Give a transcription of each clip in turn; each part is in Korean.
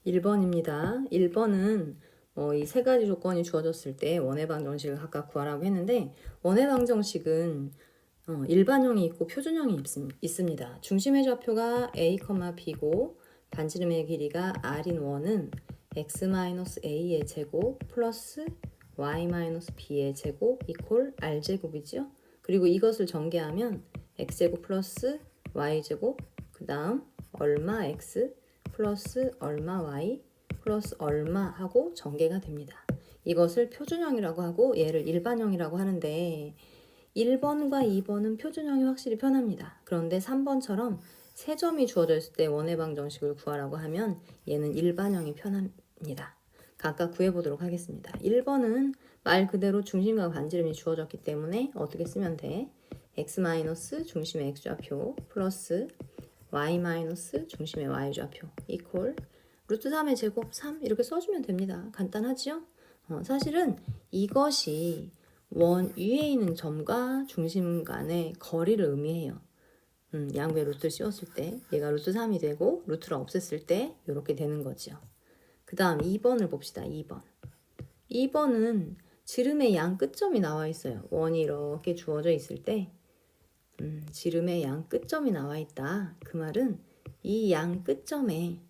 1번입니다. 1번은 이 세 가지 조건이 주어졌을 때 원의 방정식을 각각 구하라고 했는데 원의 방정식은 일반형이 있고 표준형이 있습니다. 중심의 좌표가 a, b고 반지름의 길이가 r인 원은 x-a의 제곱 플러스 y-b의 제곱 이퀄 r제곱이죠. 그리고 이것을 전개하면 x제곱 플러스 y제곱 그 다음 얼마 x 플러스 얼마 y 플러스 얼마 하고 전개가 됩니다. 이것을 표준형이라고 하고 얘를 일반형이라고 하는데 1번과 2번은 표준형이 확실히 편합니다. 그런데 3번처럼 세 점이 주어져 있을 때 원의 방정식을 구하라고 하면 얘는 일반형이 편합니다. 각각 구해보도록 하겠습니다. 1번은 말 그대로 중심과 반지름이 주어졌기 때문에 어떻게 쓰면 돼? x 중심의 x좌표 플러스 y 중심의 y좌표 이퀄 루트 3의 제곱 3 이렇게 써주면 됩니다. 간단하지요? 사실은 이것이 원 위에 있는 점과 중심 간의 거리를 의미해요. 양배 루트를 씌웠을 때 얘가 루트 3이 되고 루트를 없앴을 때 이렇게 되는 거죠. 그 다음 2번을 봅시다. 2번은 지름의 양 끝점이 나와 있어요. 원이 이렇게 주어져 있을 때 지름의 양 끝점이 나와 있다. 그 말은 이 양 끝점에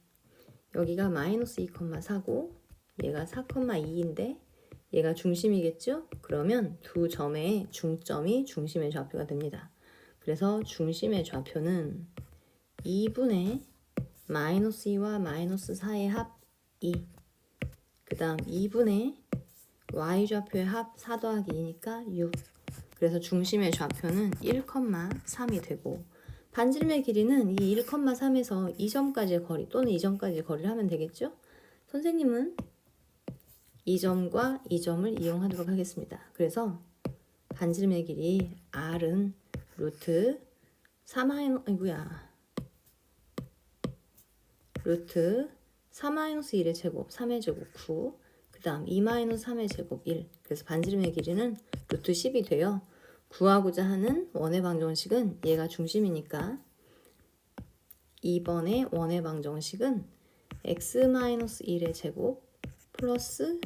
여기가 마이너스 2,4고 얘가 4,2인데 얘가 중심이겠죠? 그러면 두 점의 중점이 중심의 좌표가 됩니다. 그래서 중심의 좌표는 2분의 마이너스 2와 마이너스 4의 합 2. 그 다음 2분의 y좌표의 합 4 더하기 2니까 6. 그래서 중심의 좌표는 1,3이 되고 반지름의 길이는 이 1,3에서 이 점까지의 거리 또는 이 점까지의 거리를 하면 되겠죠? 선생님은 이 점과 이 점을 이용하도록 하겠습니다. 그래서 반지름의 길이 r은 루트 4-1의 제곱 3의 제곱 9 그 다음 2-3의 제곱 1 그래서 반지름의 길이는 루트 10이 돼요. 구하고자 하는 원의 방정식은 얘가 중심이니까 2번의 원의 방정식은 x-1의 제곱 플러스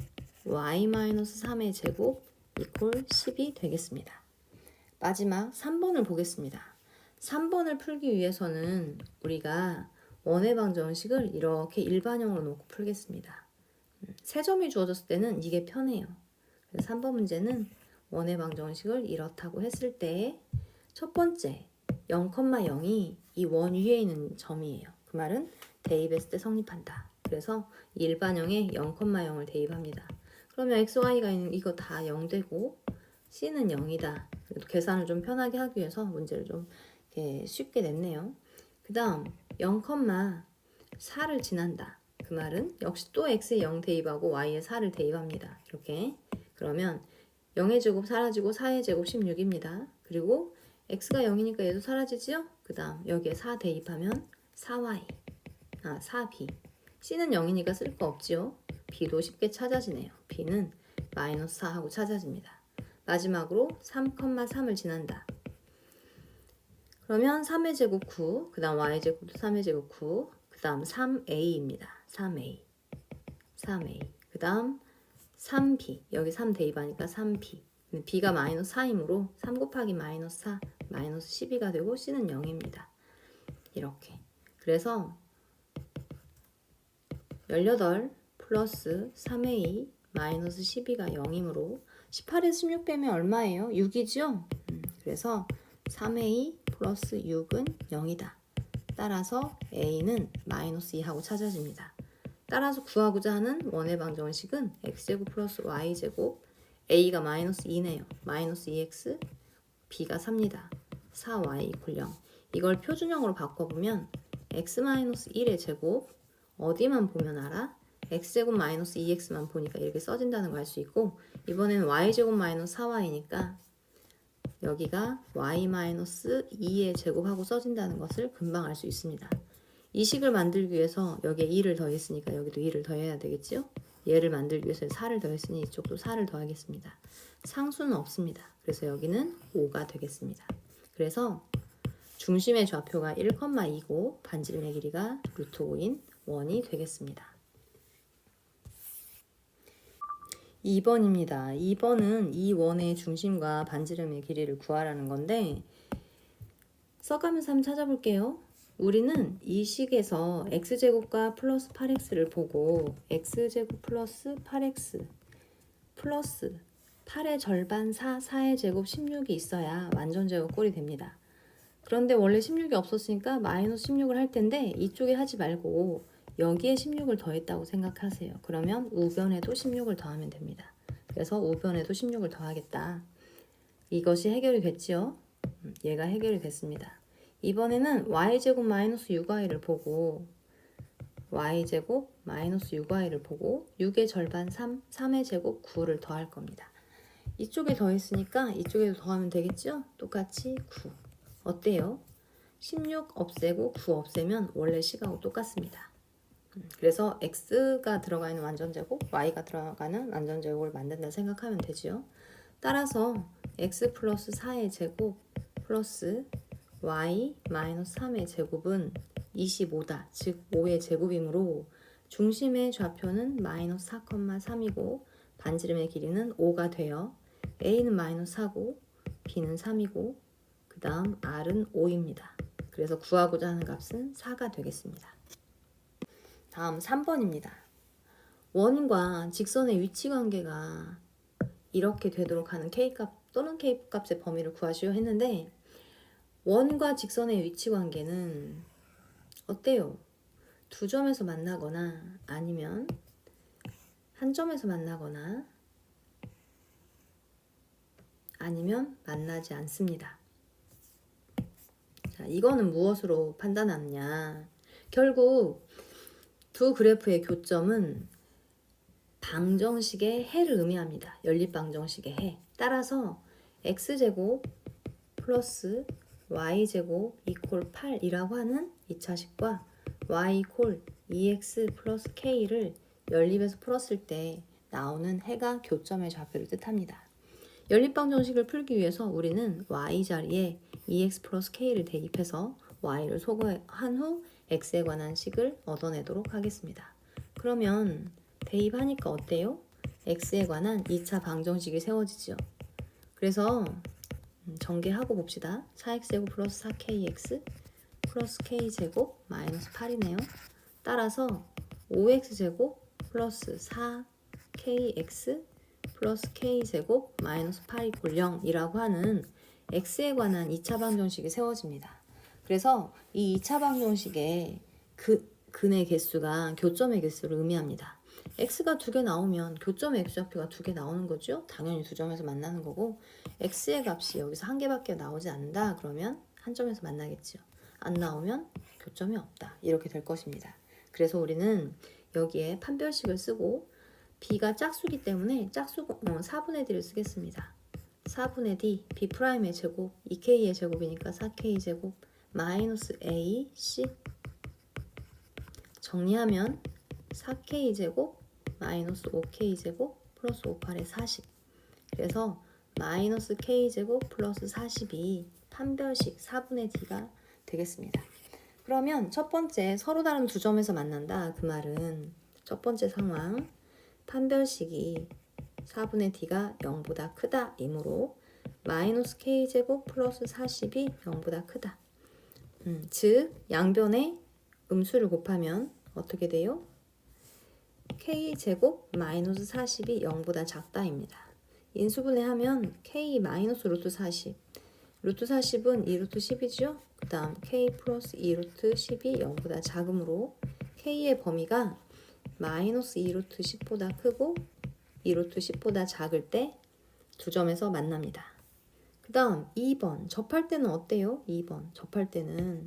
y-3의 제곱 이퀄 10이 되겠습니다. 마지막 3번을 보겠습니다. 3번을 풀기 위해서는 우리가 원의 방정식을 이렇게 일반형으로 놓고 풀겠습니다. 세 점이 주어졌을 때는 이게 편해요. 그래서 3번 문제는 원의 방정식을 이렇다고 했을 때 첫 번째 0,0이 이 원 위에 있는 점이에요. 그 말은 대입했을 때 성립한다. 그래서 일반형에 0,0을 대입합니다. 그러면 x, y가 있는 이거 다 0 되고 c는 0이다. 계산을 좀 편하게 하기 위해서 문제를 좀 이렇게 쉽게 냈네요. 그 다음 0,4를 지난다. 그 말은 역시 또 x에 0 대입하고 y에 4를 대입합니다. 이렇게 그러면 0의 제곱 사라지고 4의 제곱 16입니다. 그리고 x가 0이니까 얘도 사라지지요? 그 다음 여기에 4 대입하면 4y 4b c는 0이니까 쓸 거 없지요? b도 쉽게 찾아지네요. b는 마이너스 4하고 찾아집니다. 마지막으로 3,3을 지난다. 그러면 3의 제곱 9, 그 다음 y의 제곱도 3의 제곱 9, 그 다음 3a입니다. 3a. 그 다음 3b. 여기 3 대입하니까 3b. b가 마이너스 4이므로 3 곱하기 마이너스 4, 마이너스 12가 되고 c는 0입니다. 이렇게. 그래서 18 플러스 3a 마이너스 12가 0이므로 18에서 16 빼면 얼마예요? 6이죠? 그래서 3a 플러스 6은 0이다. 따라서 a는 마이너스 2하고 찾아집니다. 따라서 구하고자 하는 원의 방정식은 x제곱 플러스 y제곱 a가 마이너스 2네요. 마이너스 2x b가 3입니다. 4y 이퀄 0. 이걸 표준형으로 바꿔보면 x-1의 제곱 어디만 보면 알아? x제곱 마이너스 2x만 보니까 이렇게 써진다는 걸 알 수 있고 이번에는 y제곱 마이너스 4y니까 여기가 y-2의 제곱하고 써진다는 것을 금방 알 수 있습니다. 이 식을 만들기 위해서 여기에 2를 더했으니까 여기도 2를 더해야 되겠죠? 얘를 만들기 위해서 4를 더했으니 이쪽도 4를 더하겠습니다. 상수는 없습니다. 그래서 여기는 5가 되겠습니다. 그래서 중심의 좌표가 1,2고 반지름의 길이가 루트 5인 원이 되겠습니다. 2번입니다. 2번은 이 원의 중심과 반지름의 길이를 구하라는 건데 써가면서 한번 찾아볼게요. 우리는 이 식에서 x제곱과 플러스 8x를 보고 x제곱 플러스 8x 플러스 8의 절반 4, 4의 제곱 16이 있어야 완전제곱 꼴이 됩니다. 그런데 원래 16이 없었으니까 마이너스 16을 할 텐데 이쪽에 하지 말고 여기에 16을 더했다고 생각하세요. 그러면 우변에도 16을 더하면 됩니다. 그래서 우변에도 16을 더하겠다. 이것이 해결이 됐지요? 얘가 해결이 됐습니다. 이번에는 y제곱 마이너스 6y를 보고 y제곱 마이너스 6y를 보고 6의 절반 3, 3의 제곱 9를 더할 겁니다. 이쪽에 더했으니까 이쪽에도 더하면 되겠죠? 똑같이 9. 어때요? 16 없애고 9 없애면 원래 식하고 똑같습니다. 그래서 x가 들어가 있는 완전제곱, y가 들어가는 완전제곱을 만든다 생각하면 되죠. 따라서 x 플러스 4의 제곱 플러스 y 마이너스 3의 제곱은 25다. 즉 5의 제곱이므로 중심의 좌표는 마이너스 4,3이고 반지름의 길이는 5가 되어 a는 마이너스 4고 b는 3이고 그 다음 r은 5입니다. 그래서 구하고자 하는 값은 4가 되겠습니다. 다음 3번입니다. 원과 직선의 위치관계가 이렇게 되도록 하는 k값 또는 k값의 범위를 구하시오 했는데 원과 직선의 위치관계는 어때요? 두 점에서 만나거나 아니면 한 점에서 만나거나 아니면 만나지 않습니다. 자, 이거는 무엇으로 판단하느냐? 결국 두 그래프의 교점은 방정식의 해를 의미합니다. 연립방정식의 해. 따라서 x제곱 플러스 y제곱 이퀄 8이라고 하는 2차식과 y 이퀄 2x 플러스 k를 연립해서 풀었을 때 나오는 해가 교점의 좌표를 뜻합니다. 연립방정식을 풀기 위해서 우리는 y 자리에 2x 플러스 k를 대입해서 y를 소거한 후 x에 관한 식을 얻어내도록 하겠습니다. 그러면 대입하니까 어때요? x에 관한 2차 방정식이 세워지죠. 그래서 전개하고 봅시다. 4x제곱 플러스 4kx 플러스 k제곱 마이너스 8이네요. 따라서 5x제곱 플러스 4kx 플러스 k제곱 마이너스 8 이퀄 0이라고 하는 x에 관한 2차 방정식이 세워집니다. 그래서 이 2차 방정식의 근의 개수가 교점의 개수를 의미합니다. x가 2개 나오면 교점의 x좌표가 2개 나오는 거죠. 당연히 두 점에서 만나는 거고 x의 값이 여기서 한 개밖에 나오지 않는다. 그러면 한 점에서 만나겠죠. 안 나오면 교점이 없다. 이렇게 될 것입니다. 그래서 우리는 여기에 판별식을 쓰고 b가 짝수기 때문에 짝수 4분의 d를 쓰겠습니다. 4분의 d b'의 제곱 2k의 제곱이니까 4k 제곱 마이너스 a c 정리하면 4k 제곱 마이너스 5k 제곱 플러스 5, 8의 40 그래서 마이너스 k 제곱 플러스 40이 판별식 4분의 d가 되겠습니다. 그러면 첫 번째 서로 다른 두 점에서 만난다. 그 말은 첫 번째 상황 판별식이 4분의 d가 0보다 크다 이므로 마이너스 k제곱 플러스 40이 0보다 크다. 즉 양변에 음수를 곱하면 어떻게 돼요? k제곱 마이너스 40이 0보다 작다입니다. 인수분해하면 k 마이너스 루트 40 루트 40은 2루트 10이죠? 그 다음 k 플러스 2루트 10이 0보다 작으므로 k의 범위가 마이너스 2루트 10보다 크고 2루트 10보다 작을 때 두 점에서 만납니다. 그 다음 2번 접할 때는 어때요? 2번 접할 때는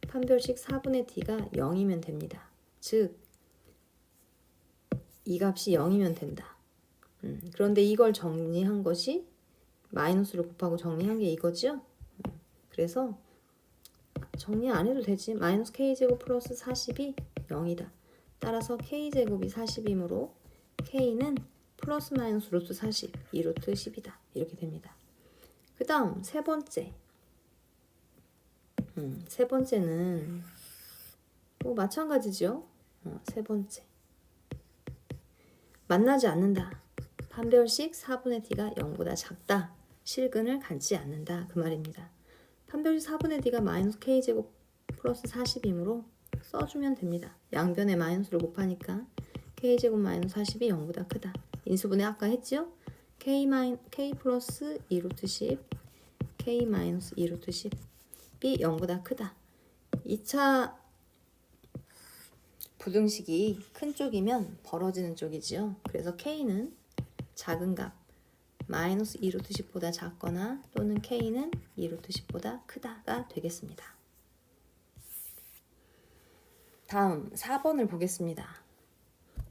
판별식 4분의 d가 0이면 됩니다. 즉 이 값이 0이면 된다. 그런데 이걸 정리한 것이 마이너스를 곱하고 정리한 게 이거죠? 그래서 정리 안 해도 되지. 마이너스 k제곱 플러스 40이 0이다. 따라서 k제곱이 40이므로 k는 플러스 마이너스 루트 40, 2루트 10이다. 이렇게 됩니다. 그 다음 세 번째. 세 번째는 뭐 마찬가지죠. 세 번째. 만나지 않는다. 판별식 4분의 t가 0보다 작다. 실근을 갖지 않는다. 그 말입니다. 판별식 4분의 t가 마이너스 k제곱 플러스 40이므로 써주면 됩니다. 양변에 마이너스를 곱하니까 k제곱 마이너스 40이 0보다 크다. 인수분해 아까 했죠? k 플러스 2루트 10 k 마이너스 2루트 10이 0보다 크다. 2차 부등식이 큰 쪽이면 벌어지는 쪽이지요. 그래서 k는 작은 값 마이너스 2루트 10보다 작거나 또는 k는 2루트 10보다 크다가 되겠습니다. 다음 4번을 보겠습니다.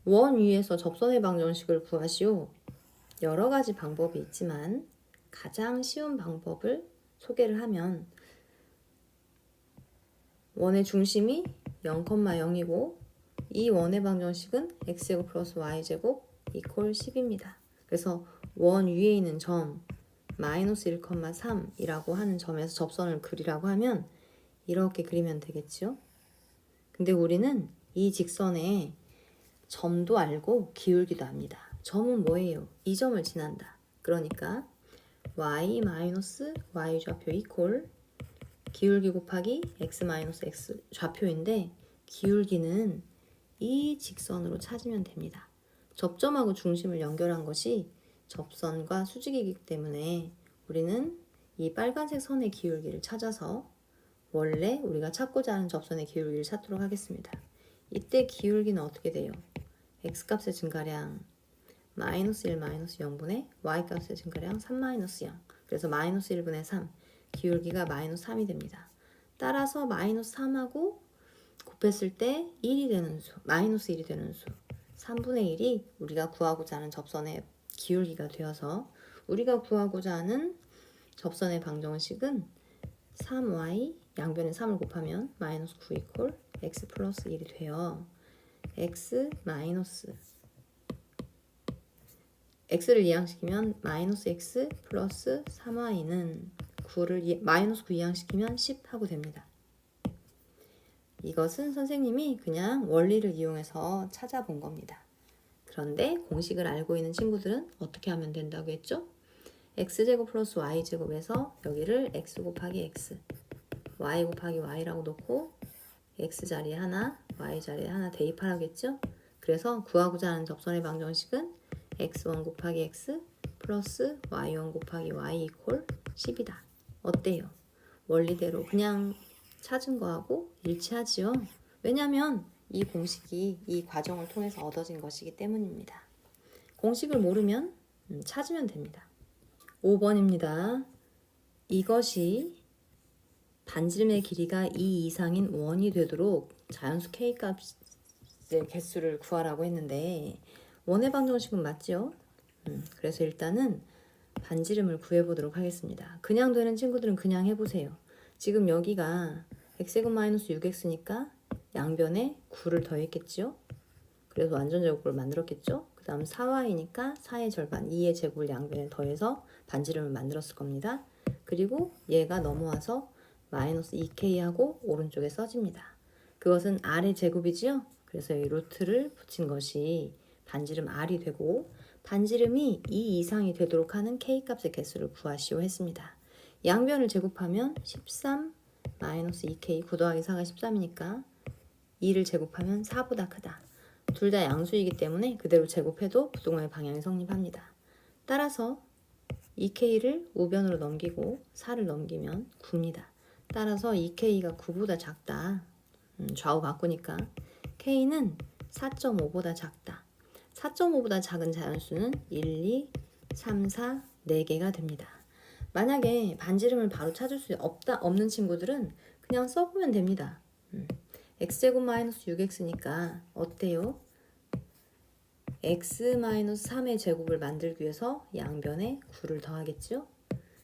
원 위에서 접선의 방정식을 구하시오. 여러 가지 방법이 있지만 가장 쉬운 방법을 소개를 하면 원의 중심이 0,0이고 이 원의 방정식은 x제곱 플러스 y제곱 이퀄 10입니다. 그래서 원 위에 있는 점 마이너스 1,3이라고 하는 점에서 접선을 그리라고 하면 이렇게 그리면 되겠죠. 근데 우리는 이 직선에 점도 알고 기울기도 압니다. 점은 뭐예요? 이 점을 지난다. 그러니까 y 마이너스 y 좌표 이퀄 기울기 곱하기 x 마이너스 x 좌표인데 기울기는 이 직선으로 찾으면 됩니다. 접점하고 중심을 연결한 것이 접선과 수직이기 때문에 우리는 이 빨간색 선의 기울기를 찾아서 원래 우리가 찾고자 하는 접선의 기울기를 찾도록 하겠습니다. 이때 기울기는 어떻게 돼요? x값의 증가량 마이너스 1 마이너스 0분의 y값의 증가량 3 마이너스 0 그래서 마이너스 1분의 3 기울기가 마이너스 3이 됩니다. 따라서 마이너스 3하고 곱했을 때 1이 되는 수 마이너스 1이 되는 수 3분의 1이 우리가 구하고자 하는 접선의 기울기가 되어서 우리가 구하고자 하는 접선의 방정식은 3y 양변에 3을 곱하면 마이너스 9 이퀄 x 플러스 1이 돼요. x 마이너스 x를 이항시키면 마이너스 x 플러스 3y는 9를 마이너스 9 이항시키면 10 하고 됩니다. 이것은 선생님이 그냥 원리를 이용해서 찾아본 겁니다. 그런데 공식을 알고 있는 친구들은 어떻게 하면 된다고 했죠? x제곱 플러스 y제곱에서 여기를 x 곱하기 x y 곱하기 y라고 놓고 x 자리에 하나 y 자리에 하나 대입하라겠죠? 그래서 구하고자 하는 접선의 방정식은 x1 곱하기 x 플러스 y1 곱하기 y 이퀄 10이다. 어때요? 원리대로 그냥 찾은 거하고 일치하지요. 왜냐하면 이 공식이 이 과정을 통해서 얻어진 것이기 때문입니다. 공식을 모르면 찾으면 됩니다. 5번입니다. 이것이 반지름의 길이가 2 이상인 원이 되도록 자연수 k값의 개수를 구하라고 했는데 원의 방정식은 맞죠? 그래서 일단은 반지름을 구해보도록 하겠습니다. 그냥 되는 친구들은 그냥 해보세요. 지금 여기가 x제곱 마이너스 6x니까 양변에 9를 더했겠죠? 그래서 완전제곱을 만들었겠죠? 그 다음 4y니까 4의 절반 2의 제곱을 양변에 더해서 반지름을 만들었을 겁니다. 그리고 얘가 넘어와서 마이너스 2k하고 오른쪽에 써집니다. 그것은 r의 제곱이지요? 그래서 이 루트를 붙인 것이 반지름 r이 되고 반지름이 2 이상이 되도록 하는 k값의 개수를 구하시오 했습니다. 양변을 제곱하면 13 마이너스 2k 9 더하기 4가 13이니까 2를 제곱하면 4보다 크다. 둘 다 양수이기 때문에 그대로 제곱해도 부등호의 방향이 성립합니다. 따라서 2k를 우변으로 넘기고 4를 넘기면 9입니다. 따라서 2k가 9보다 작다. 좌우 바꾸니까 k는 4.5보다 작다. 4.5보다 작은 자연수는 1, 2, 3, 4, 4개가 됩니다. 만약에 반지름을 바로 찾을 수 없는 친구들은 그냥 써보면 됩니다. x제곱 마이너스 6x니까 어때요? x 마이너스 3의 제곱을 만들기 위해서 양변에 9를 더하겠죠?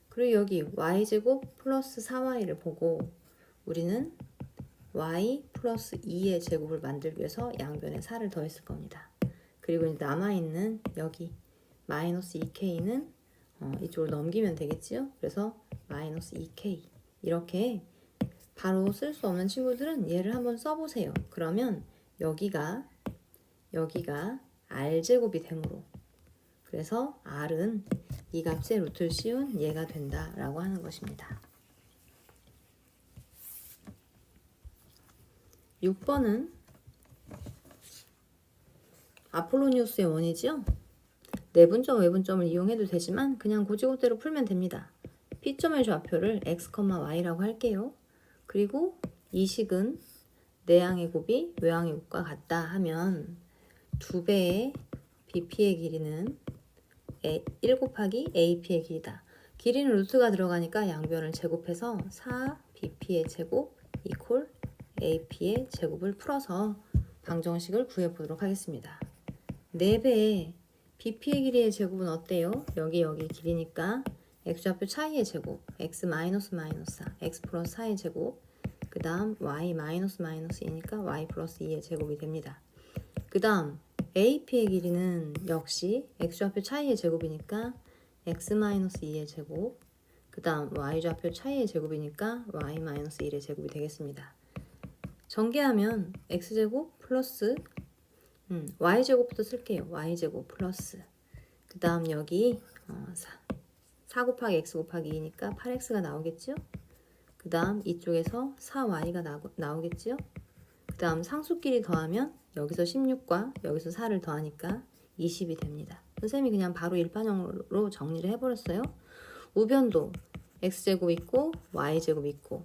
그리고 여기 y제곱 플러스 4y를 보고 우리는 y 플러스 2의 제곱을 만들기 위해서 양변에 4를 더했을 겁니다. 그리고 이제 남아있는 여기 마이너스 2k는 이쪽으로 넘기면 되겠지요? 그래서 마이너스 2k 이렇게 바로 쓸 수 없는 친구들은 얘를 한번 써보세요. 그러면 여기가 r제곱이 되므로 그래서 R은 이 값의 루트를 씌운 얘가 된다라고 하는 것입니다. 6번은 아폴로니우스의 원이죠. 내분점, 외분점을 이용해도 되지만 그냥 고지고대로 풀면 됩니다. P점의 좌표를 x, y라고 할게요. 그리고 이 식은 내항의 곱이 외항의 곱과 같다 하면 2배의 BP의 길이는 1 곱하기 AP의 길이다. 길이는 루트가 들어가니까 양변을 제곱해서 4BP의 제곱 이퀄 AP의 제곱을 풀어서 방정식을 구해보도록 하겠습니다. 4배의 BP의 길이의 제곱은 어때요? 여기 길이니까 x좌표 차이의 제곱 x 마이너스 4 x 플러스 4의 제곱 그 다음 y 마이너스 2니까 y 플러스 2의 제곱이 됩니다. 그 다음 AP의 길이는 역시 x좌표 차이의 제곱이니까 x 마이너스 2의 제곱 그 다음 y좌표 차이의 제곱이니까 y 마이너스 1의 제곱이 되겠습니다. 전개하면 x제곱 플러스 y제곱부터 쓸게요. y제곱 플러스 그 다음 여기 4 곱하기 x 곱하기 2니까 8x가 나오겠죠. 그 다음 이쪽에서 4y가 나오겠죠. 그 다음 상수끼리 더하면 여기서 16과 여기서 4를 더하니까 20이 됩니다. 선생님이 그냥 바로 일반형으로 정리를 해버렸어요. 우변도 x제곱 있고 y제곱 있고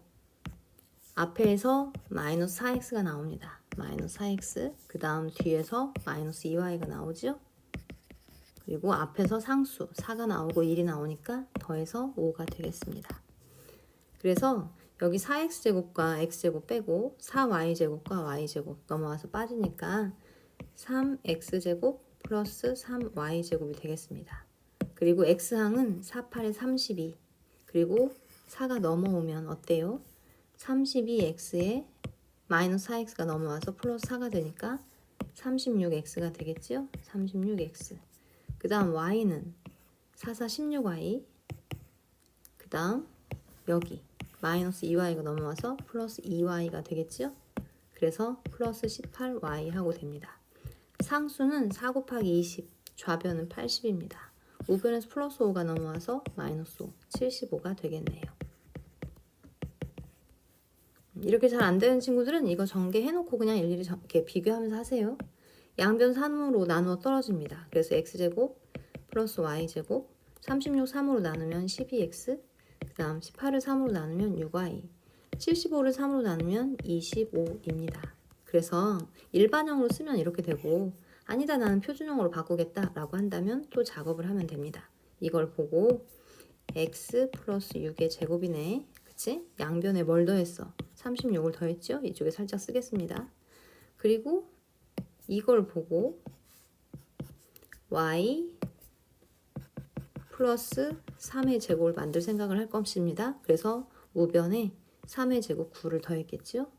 앞에서 마이너스 4x가 나옵니다. 마이너스 4x 그 다음 뒤에서 마이너스 2y가 나오죠. 그리고 앞에서 상수 4가 나오고 1이 나오니까 더해서 5가 되겠습니다. 그래서 여기 4x제곱과 x제곱 빼고 4y제곱과 y제곱 넘어와서 빠지니까 3x제곱 플러스 3y제곱이 되겠습니다. 그리고 x항은 4, 8에 32 그리고 4가 넘어오면 어때요? 32x에 마이너스 4x가 넘어와서 플러스 4가 되니까 36x가 되겠죠? 36x 그 다음 y는 4, 4, 16y 그 다음 여기 마이너스 2y가 넘어와서 플러스 2y가 되겠죠? 그래서 플러스 18y 하고 됩니다. 상수는 4 곱하기 20 좌변은 80입니다. 우변에서 플러스 5가 넘어와서 마이너스 5 75가 되겠네요. 이렇게 잘 안 되는 친구들은 이거 전개해놓고 그냥 일일이 이렇게 비교하면서 하세요. 양변 3으로 나누어 떨어집니다. 그래서 x제곱 플러스 y제곱 36 3으로 나누면 12x 그 다음 18을 3으로 나누면 6y 75를 3으로 나누면 25입니다. 그래서 일반형으로 쓰면 이렇게 되고 아니다 나는 표준형으로 바꾸겠다 라고 한다면 또 작업을 하면 됩니다. 이걸 보고 x 플러스 6의 제곱이네. 그치? 양변에 뭘 더했어? 36을 더했죠? 이쪽에 살짝 쓰겠습니다. 그리고 이걸 보고 y 플러스 3의 제곱을 만들 생각을 할 것입니다. 그래서 우변에 3의 제곱 9를 더했겠죠.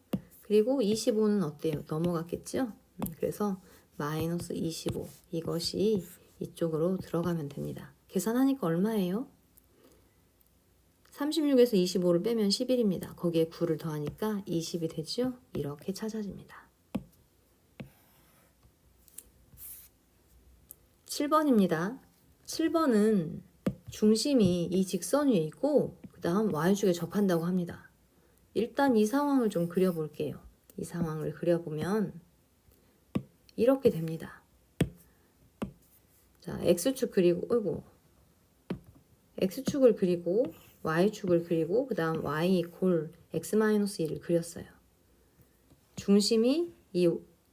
그리고 25는 어때요? 넘어갔겠죠. 그래서 마이너스 25 이것이 이쪽으로 들어가면 됩니다. 계산하니까 얼마예요? 36에서 25를 빼면 11입니다. 거기에 9를 더하니까 20이 되죠. 이렇게 찾아집니다. 7번입니다. 7번은 중심이 이 직선 위에 있고 그 다음 y축에 접한다고 합니다. 일단 이 상황을 좀 그려볼게요. 이 상황을 그려보면 이렇게 됩니다. 자, x축 그리고 x축을 그리고 y축을 그리고 그 다음 y 이퀄 x-1을 그렸어요. 중심이 이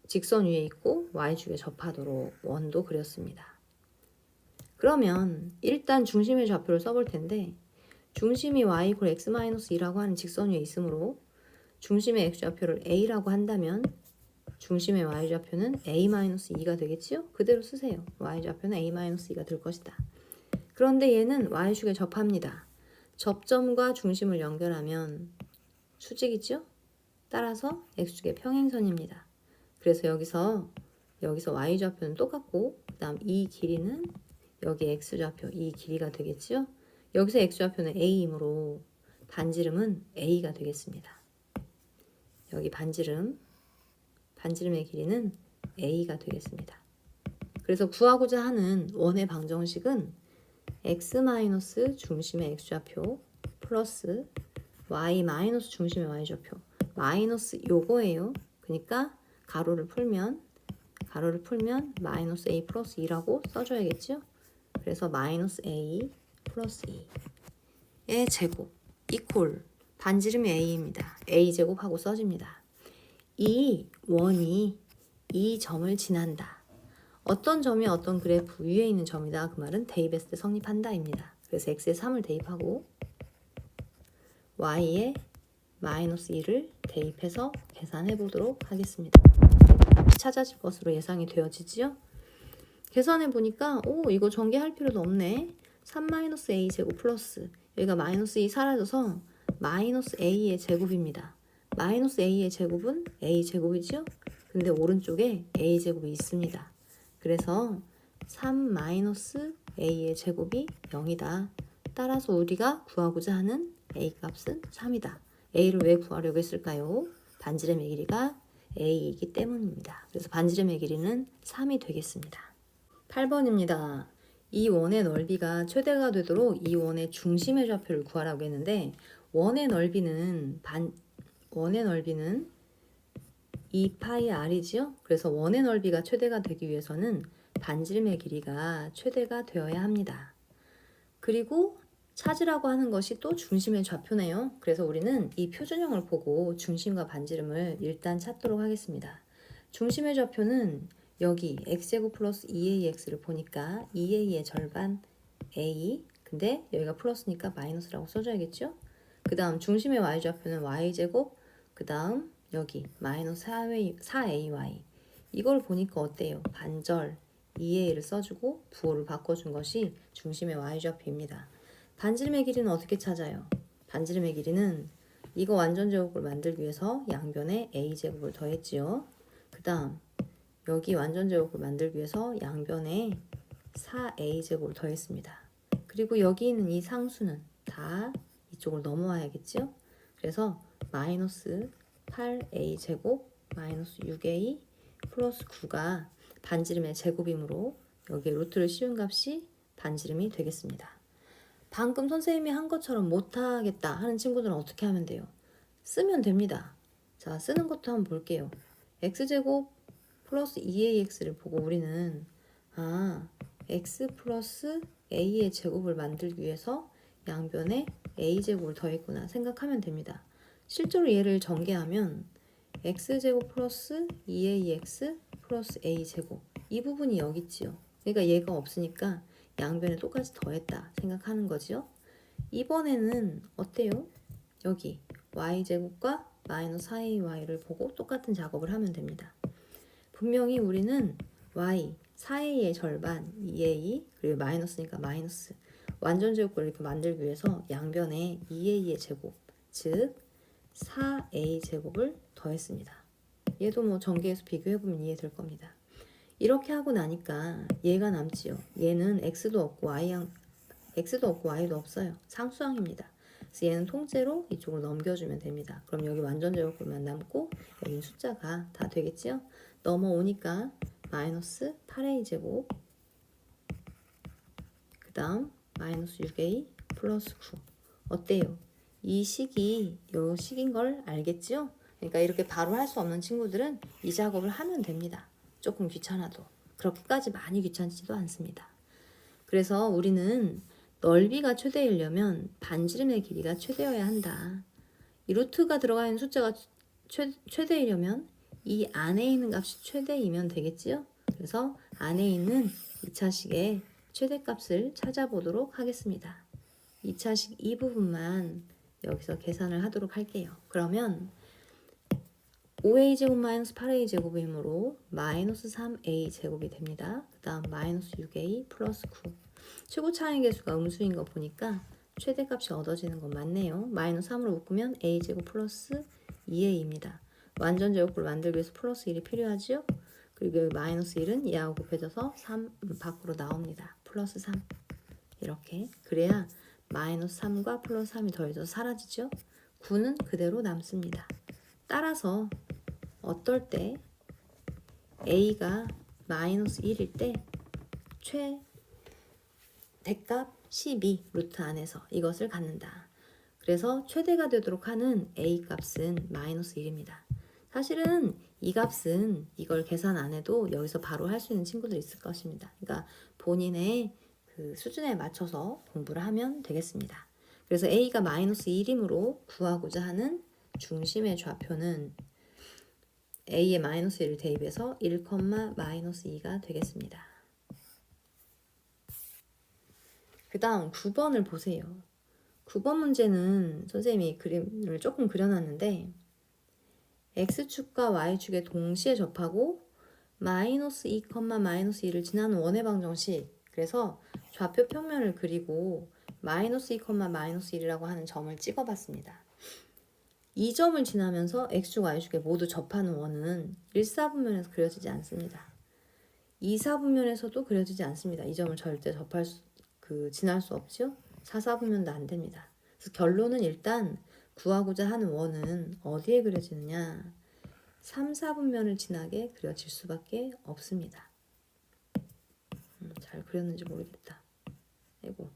직선 위에 있고 y축에 접하도록 원도 그렸습니다. 그러면 일단 중심의 좌표를 써볼 텐데 중심이 y 이퀄 x-2라고 하는 직선 위에 있으므로 중심의 x좌표를 a라고 한다면 중심의 y좌표는 a-2가 되겠지요? 그대로 쓰세요. y좌표는 a-2가 될 것이다. 그런데 얘는 y축에 접합니다. 접점과 중심을 연결하면 수직이죠? 따라서 x축의 평행선입니다. 그래서 여기서 y좌표는 똑같고 그 다음 이 길이는 여기 x좌표 이 길이가 되겠죠? 여기서 x좌표는 a이므로 반지름은 a가 되겠습니다. 여기 반지름의 길이는 a가 되겠습니다. 그래서 구하고자 하는 원의 방정식은 x 마이너스 중심의 x좌표 플러스 y 마이너스 중심의 y좌표 마이너스 요거예요. 그러니까 가로를 풀면 마이너스 a 플러스 2라고 써줘야겠죠. 그래서 마이너스 a 플러스 2의 제곱 이퀄 반지름이 a입니다. a 제곱하고 써집니다. 이 원이 이 점을 지난다. 어떤 점이 어떤 그래프 위에 있는 점이다. 그 말은 대입했을 때 성립한다입니다. 그래서 x에 3을 대입하고 y에 마이너스 2를 대입해서 계산해 보도록 하겠습니다. 찾아질 것으로 예상이 되어지지요. 계산해 보니까 이거 전개할 필요도 없네. 3-a 제곱 플러스 여기가 마이너스 2 사라져서 마이너스 a의 제곱입니다. 마이너스 a의 제곱은 a 제곱이죠. 근데 오른쪽에 a 제곱이 있습니다. 그래서 3-a의 제곱이 0이다. 따라서 우리가 구하고자 하는 a 값은 3이다. a를 왜 구하려고 했을까요? 반지름의 길이가 a이기 때문입니다. 그래서 반지름의 길이는 3이 되겠습니다. 8번입니다. 이 원의 넓이가 최대가 되도록 이 원의 중심의 좌표를 구하라고 했는데 원의 넓이는 2파이 r이지요. 그래서 원의 넓이가 최대가 되기 위해서는 반지름의 길이가 최대가 되어야 합니다. 그리고 찾으라고 하는 것이 또 중심의 좌표네요. 그래서 우리는 이 표준형을 보고 중심과 반지름을 일단 찾도록 하겠습니다. 중심의 좌표는 여기 x제곱 플러스 2ax를 보니까 2a의 절반 a 근데 여기가 플러스니까 마이너스라고 써줘야겠죠. 그 다음 중심의 y좌표는 y제곱 그 다음 여기 마이너스 4ay 이걸 보니까 어때요? 반절 2a를 써주고 부호를 바꿔준 것이 중심의 y좌표입니다. 반지름의 길이는 어떻게 찾아요? 반지름의 길이는 이거 완전제곱을 만들기 위해서 양변에 a제곱을 더했지요. 그 다음 여기 완전제곱을 만들기 위해서 양변에 4a제곱을 더했습니다. 그리고 여기 있는 이 상수는 다 이쪽으로 넘어와야겠죠? 그래서 마이너스 8a제곱 마이너스 6a 플러스 9가 반지름의 제곱이므로 여기에 루트를 씌운 값이 반지름이 되겠습니다. 방금 선생님이 한 것처럼 못하겠다 하는 친구들은 어떻게 하면 돼요? 쓰면 됩니다. 자, 쓰는 것도 한번 볼게요. x제곱 플러스 2ax를 보고 우리는 x 플러스 a의 제곱을 만들기 위해서 양변에 a제곱을 더했구나 생각하면 됩니다. 실제로 얘를 전개하면 x제곱 플러스 2ax 플러스 a제곱 이 부분이 여기 있지요. 그러니까 얘가 없으니까 양변에 똑같이 더했다 생각하는 거지요. 이번에는 어때요? 여기 y제곱과 마이너스 4ay를 보고 똑같은 작업을 하면 됩니다. 분명히 우리는 y 4a의 절반 2a 그리고 마이너스니까 마이너스 완전제곱을 이렇게 만들기 위해서 양변에 2a의 제곱 즉 4a 제곱을 더했습니다. 얘도 뭐 전개해서 비교해보면 이해될 겁니다. 이렇게 하고 나니까 얘가 남지요. 얘는 x도 없고 y도 없어요. 상수항입니다. 그래서 얘는 통째로 이쪽으로 넘겨주면 됩니다. 그럼 여기 완전제곱만 남고 여기 숫자가 다 되겠지요. 넘어오니까 마이너스 8a 제곱 그 다음 마이너스 6a 플러스 9 어때요? 이 식이 요 식인 걸 알겠죠? 그러니까 이렇게 바로 할 수 없는 친구들은 이 작업을 하면 됩니다. 조금 귀찮아도 그렇게까지 많이 귀찮지도 않습니다. 그래서 우리는 넓이가 최대이려면 반지름의 길이가 최대여야 한다. 이 루트가 들어가 있는 숫자가 최대이려면 이 안에 있는 값이 최대이면 되겠지요? 그래서 안에 있는 2차식의 최대값을 찾아보도록 하겠습니다. 2차식 이 부분만 여기서 계산을 하도록 할게요. 그러면 5a 제곱 마이너스 8a 제곱이므로 마이너스 3a 제곱이 됩니다. 그 다음 마이너스 6a 플러스 9 최고 차이 계수가 음수인 거 보니까 최대값이 얻어지는 건 맞네요. 마이너스 3으로 묶으면 a 제곱 플러스 2a입니다. 완전제곱을 만들기 위해서 플러스 1이 필요하죠. 그리고 여기 마이너스 1은 얘하고 곱해져서 3 밖으로 나옵니다. 플러스 3 이렇게 그래야 마이너스 3과 플러스 3이 더해져서 사라지죠. 9는 그대로 남습니다. 따라서 어떨 때 a가 마이너스 1일 때 대값 12 루트 안에서 이것을 갖는다. 그래서 최대가 되도록 하는 a 값은 마이너스 1입니다. 사실은 이 값은 이걸 계산 안 해도 여기서 바로 할 수 있는 친구들 있을 것입니다. 그러니까 본인의 그 수준에 맞춰서 공부를 하면 되겠습니다. 그래서 a가 마이너스 1이므로 구하고자 하는 중심의 좌표는 a의 마이너스 1을 대입해서 1, 마이너스 2가 되겠습니다. 그 다음 9번을 보세요. 9번 문제는 선생님이 그림을 조금 그려놨는데 x축과 y축에 동시에 접하고 마이너스 2, 마이너스 2를 지나는 원의 방정식. 그래서 좌표 평면을 그리고 마이너스 2, 마이너스 1이라고 하는 점을 찍어봤습니다. 이 점을 지나면서 x축, y축에 모두 접하는 원은 1사분면에서 그려지지 않습니다. 2사분면에서도 그려지지 않습니다. 이 점을 절대 지날 수 없죠. 4사분면도 안 됩니다. 그래서 결론은 일단 구하고자 하는 원은 어디에 그려지느냐? 3, 4분면을 지나게 그려질 수밖에 없습니다. 잘 그렸는지 모르겠다. 아이고.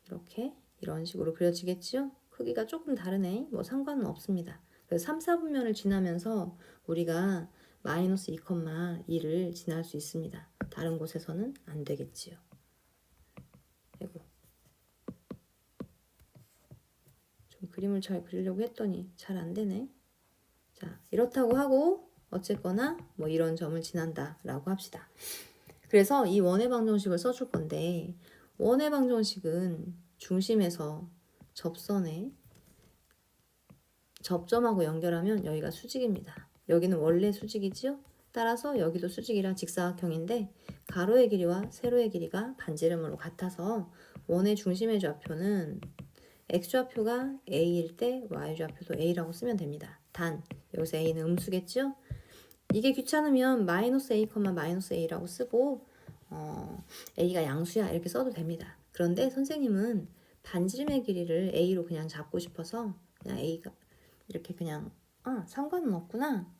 이렇게 이런 식으로 그려지겠죠? 크기가 조금 다르네. 뭐 상관은 없습니다. 그래서 3, 4분면을 지나면서 우리가 마이너스 2, 2를 지날 수 있습니다. 다른 곳에서는 안 되겠지요. 아이고. 좀 그림을 잘 그리려고 했더니 잘 안 되네. 자, 이렇다고 하고 어쨌거나 뭐 이런 점을 지난다 라고 합시다. 그래서 이 원의 방정식을 써줄 건데 원의 방정식은 중심에서 접선에 접점하고 연결하면 여기가 수직입니다. 여기는 원래 수직이지요? 따라서 여기도 수직이랑 직사각형인데 가로의 길이와 세로의 길이가 반지름으로 같아서 원의 중심의 좌표는 x좌표가 a일 때 y좌표도 a라고 쓰면 됩니다. 단 여기서 a는 음수겠죠? 이게 귀찮으면 마이너스 a, 마이너스 a라고 쓰고 a가 양수야 이렇게 써도 됩니다. 그런데 선생님은 반지름의 길이를 a로 그냥 잡고 싶어서 그냥 a가 이렇게 그냥 상관은 없구나.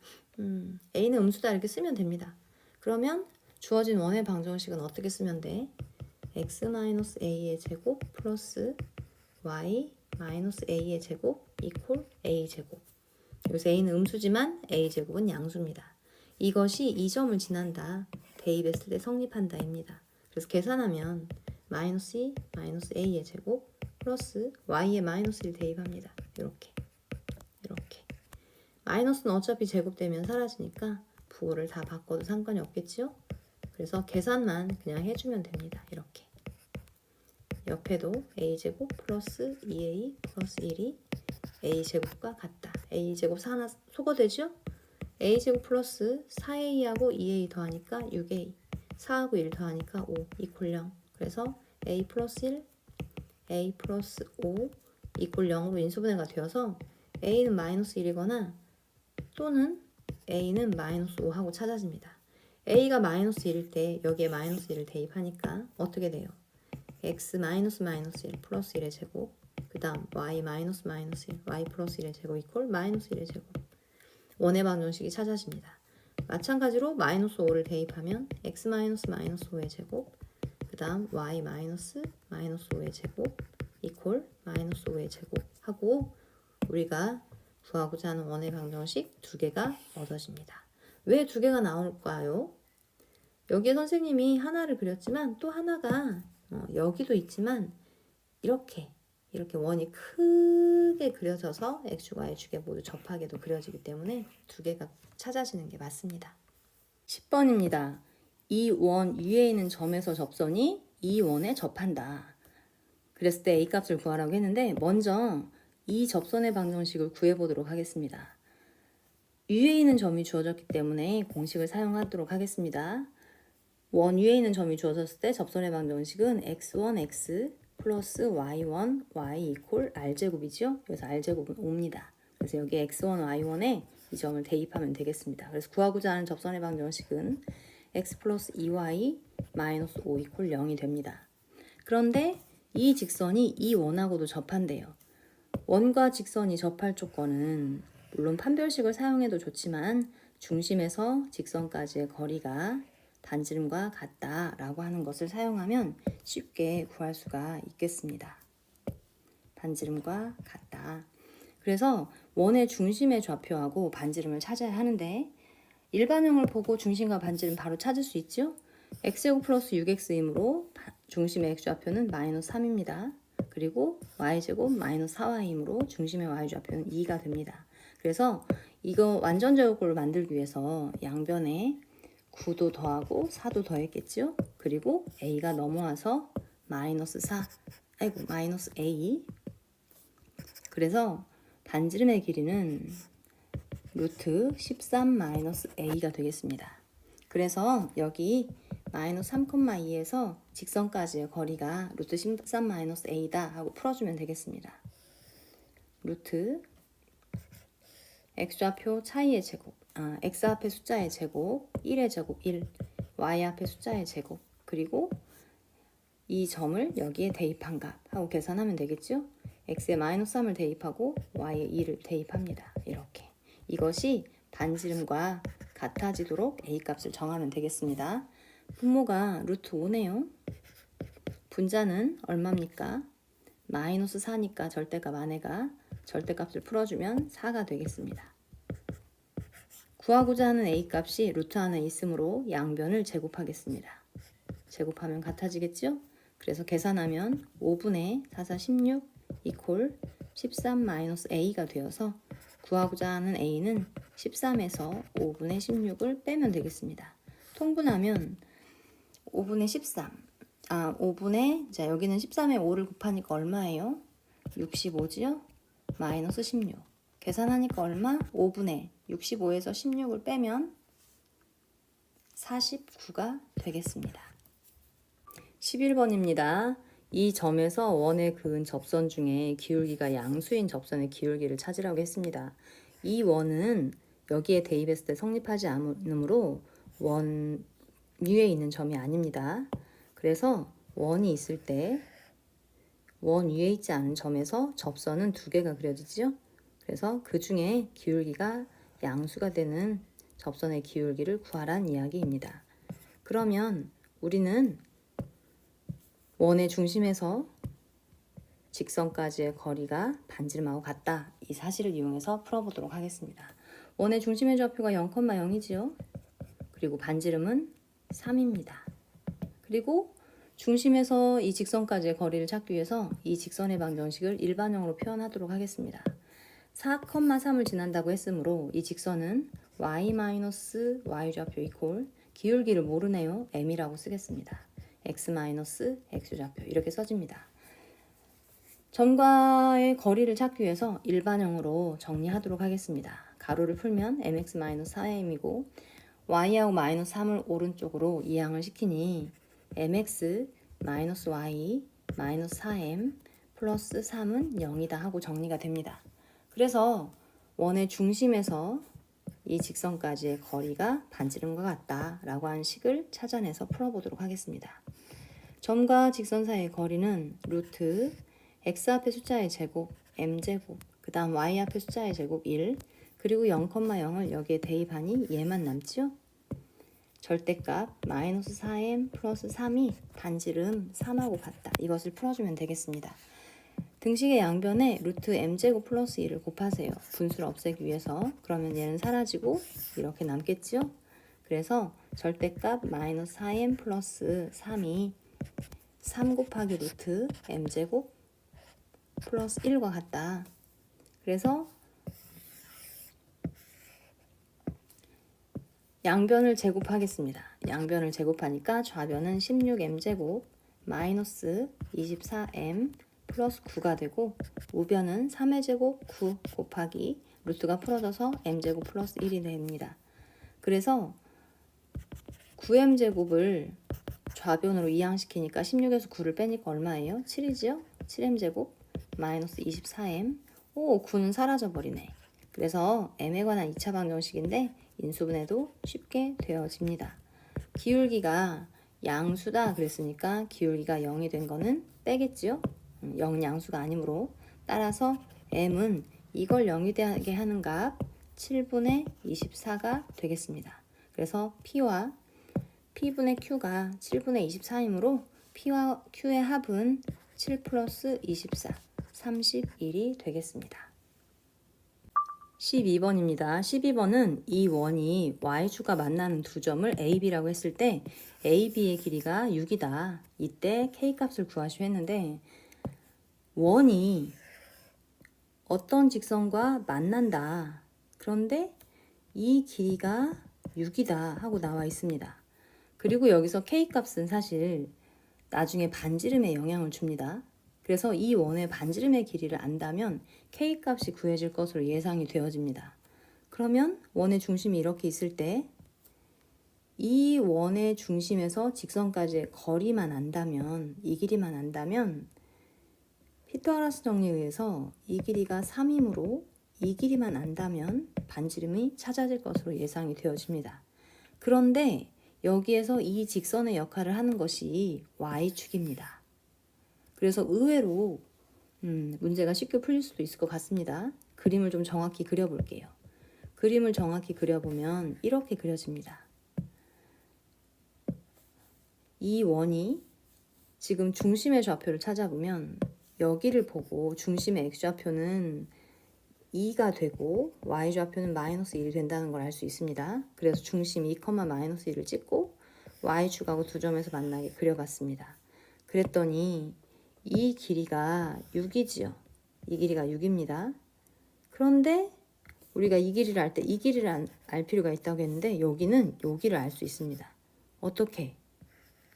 a는 음수다 이렇게 쓰면 됩니다. 그러면 주어진 원의 방정식은 어떻게 쓰면 돼? x-a의 제곱 플러스 y-a의 제곱 이퀄 a제곱. 여기서 a는 음수지만 a제곱은 양수입니다. 이것이 이 점을 지난다. 대입했을 때 성립한다입니다. 그래서 계산하면 마이너스 2, 마이너스 a의 제곱 플러스 y의 마이너스 1 대입합니다. 이렇게. 마이너스는 어차피 제곱되면 사라지니까 부호를 다 바꿔도 상관이 없겠죠? 그래서 계산만 그냥 해주면 됩니다. 이렇게. 옆에도 a제곱 플러스 2a 플러스 1이 a제곱과 같다. a제곱 하나 소거되죠? a제곱 플러스 4a하고 2a 더하니까 6a 4하고 1 더하니까 5 이퀄 0. 그래서 a 플러스 1 a 플러스 5 이퀄 0으로 인수분해가 되어서 a는 마이너스 1이거나 또는 a는 마이너스 5하고 찾아집니다. a가 마이너스 1일 때 여기에 마이너스 1을 대입하니까 어떻게 돼요? x 마이너스 1 플러스 1의 제곱 그 다음 y 마이너스 1 y 플러스 1의 제곱 이퀄 마이너스 1의 제곱 원의 방정식이 찾아집니다. 마찬가지로 마이너스 5를 대입하면 x 마이너스 5의 제곱 그 다음 y 마이너스 5의 제곱 이퀄 마이너스 5의 제곱 하고 우리가 구하고자 하는 원의 방정식 두 개가 얻어집니다. 왜 두 개가 나올까요? 여기에 선생님이 하나를 그렸지만 또 하나가 여기도 있지만 이렇게 원이 크게 그려져서 x축, y축에 모두 접하게도 그려지기 때문에 두 개가 찾아지는 게 맞습니다. 10번입니다. 이 원 위에 있는 점에서 접선이 이 원에 접한다. 그랬을 때 a값을 구하라고 했는데 먼저 이 접선의 방정식을 구해보도록 하겠습니다. 위에 있는 점이 주어졌기 때문에 공식을 사용하도록 하겠습니다. 원 위에 있는 점이 주어졌을 때 접선의 방정식은 x1x 플러스 y1 y 이퀄 r제곱이죠. 그래서 r제곱은 5입니다. 그래서 여기 x1 y1에 이 점을 대입하면 되겠습니다. 그래서 구하고자 하는 접선의 방정식은 x 플러스 2y 마이너스 5 이퀄 0이 됩니다. 그런데 이 직선이 이 원하고도 접한대요. 원과 직선이 접할 조건은 물론 판별식을 사용해도 좋지만 중심에서 직선까지의 거리가 반지름과 같다라고 하는 것을 사용하면 쉽게 구할 수가 있겠습니다. 반지름과 같다. 그래서 원의 중심의 좌표하고 반지름을 찾아야 하는데 일반형을 보고 중심과 반지름 바로 찾을 수 있죠? x제곱 플러스 6x이므로 중심의 x좌표는 마이너스 3입니다. 그리고 y제곱 마이너스 4y이므로 중심의 y좌표는 2가 됩니다. 그래서 이거 완전 제곱을 만들기 위해서 양변에 9도 더하고 4도 더했겠죠? 그리고 a가 넘어와서 마이너스 a. 그래서 반지름의 길이는 루트 13 마이너스 a가 되겠습니다. 그래서 여기 마이너스 3,2에서 직선까지의 거리가 루트 13 마이너스 a다 하고 풀어주면 되겠습니다. 루트 x좌표 차이의 제곱, x 앞에 숫자의 제곱, 1의 제곱 1, y 앞에 숫자의 제곱, 그리고 이 점을 여기에 대입한 값 하고 계산하면 되겠죠? x에 마이너스 3을 대입하고 y에 2를 대입합니다. 이렇게. 이것이 반지름과 같아지도록 a 값을 정하면 되겠습니다. 분모가 루트 5네요. 분자는 얼마입니까? 마이너스 4니까 절대값 안에가 절대값을 풀어주면 4가 되겠습니다. 구하고자 하는 a 값이 루트 안에 있으므로 양변을 제곱하겠습니다. 제곱하면 같아지겠죠? 그래서 계산하면 5분의 4, 4, 16 이퀄 13 마이너스 a가 되어서 구하고자 하는 a는 13에서 5분의 16을 빼면 되겠습니다. 통분하면 5분의 13, 자 여기는 13에 5를 곱하니까 얼마예요? 65지요? 마이너스 16. 계산하니까 얼마? 5분의 65에서 16을 빼면 49가 되겠습니다. 11번입니다. 이 점에서 원에 그은 접선 중에 기울기가 양수인 접선의 기울기를 찾으라고 했습니다. 이 원은 여기에 대입했을 때 성립하지 않으므로 원 위에 있는 점이 아닙니다. 그래서 원이 있을 때 원 위에 있지 않은 점에서 접선은 두 개가 그려지죠. 그래서 그 중에 기울기가 양수가 되는 접선의 기울기를 구하란 이야기입니다. 그러면 우리는 원의 중심에서 직선까지의 거리가 반지름하고 같다. 이 사실을 이용해서 풀어보도록 하겠습니다. 원의 중심의 좌표가 0,0이지요. 그리고 반지름은 3입니다. 그리고 중심에서 이 직선까지의 거리를 찾기 위해서 이 직선의 방정식을 일반형으로 표현하도록 하겠습니다. 4,3을 지난다고 했으므로 이 직선은 y-y좌표 이퀄 기울기를 모르네요. m이라고 쓰겠습니다. x-x좌표 이렇게 써집니다. 점과의 거리를 찾기 위해서 일반형으로 정리하도록 하겠습니다. 가로를 풀면 mx-4m이고 y하고 마이너스 3을 오른쪽으로 이항을 시키니 mx 마이너스 y 마이너스 4m 플러스 3은 0이다 하고 정리가 됩니다. 그래서 원의 중심에서 이 직선까지의 거리가 반지름과 같다라고 하는 식을 찾아내서 풀어보도록 하겠습니다. 점과 직선 사이의 거리는 루트 x 앞의 숫자의 제곱 m제곱 그 다음 y 앞의 숫자의 제곱 1 그리고 0,0을 여기에 대입하니 얘만 남죠? 절대값 마이너스 4m 플러스 3이 반지름 3하고 같다. 이것을 풀어주면 되겠습니다. 등식의 양변에 루트 m제곱 플러스 1을 곱하세요. 분수를 없애기 위해서. 그러면 얘는 사라지고 이렇게 남겠죠? 그래서 절대값 마이너스 4m 플러스 3이 3 곱하기 루트 m제곱 플러스 1과 같다. 그래서 양변을 제곱하겠습니다. 양변을 제곱하니까 좌변은 16m제곱 마이너스 24m 플러스 9가 되고 우변은 3의 제곱 9 곱하기 루트가 풀어져서 m제곱 플러스 1이 됩니다. 그래서 9m제곱을 좌변으로 이항시키니까 16에서 9를 빼니까 얼마예요? 7이지요? 7m제곱 마이너스 24m 9는 사라져버리네. 그래서 m에 관한 2차 방정식인데 인수분해도 쉽게 되어집니다. 기울기가 양수다 그랬으니까 기울기가 0이 된 거는 빼겠지요? 0은 양수가 아니므로 따라서 m은 이걸 0이 되게 하는 값 7분의 24가 되겠습니다. 그래서 P와 P분의 Q가 7분의 24이므로 P와 Q의 합은 7 플러스 24, 31이 되겠습니다. 12번입니다. 12번은 이 원이 y축과 만나는 두 점을 AB라고 했을 때 AB의 길이가 6이다. 이때 K값을 구하시오 했는데 원이 어떤 직선과 만난다. 그런데 이 길이가 6이다 하고 나와 있습니다. 그리고 여기서 K값은 사실 나중에 반지름에 영향을 줍니다. 그래서 이 원의 반지름의 길이를 안다면 K값이 구해질 것으로 예상이 되어집니다. 그러면 원의 중심이 이렇게 있을 때 이 원의 중심에서 직선까지의 거리만 안다면, 이 길이만 안다면 피타고라스 정리에 의해서 이 길이가 3이므로 이 길이만 안다면 반지름이 찾아질 것으로 예상이 되어집니다. 그런데 여기에서 이 직선의 역할을 하는 것이 Y축입니다. 그래서 의외로 문제가 쉽게 풀릴 수도 있을 것 같습니다. 그림을 좀 정확히 그려볼게요. 그림을 정확히 그려보면 이렇게 그려집니다. 이 원이 지금 중심의 좌표를 찾아보면 여기를 보고 중심의 x좌표는 2가 되고 y좌표는 마이너스 1이 된다는 걸 알 수 있습니다. 그래서 중심 2, 마이너스 1을 찍고 y축하고 두 점에서 만나게 그려봤습니다. 그랬더니 이 길이가 6이지요. 이 길이가 6입니다. 그런데 우리가 이 길이를 알 때 이 길이를 알 필요가 있다고 했는데 여기는 여기를 알 수 있습니다. 어떻게?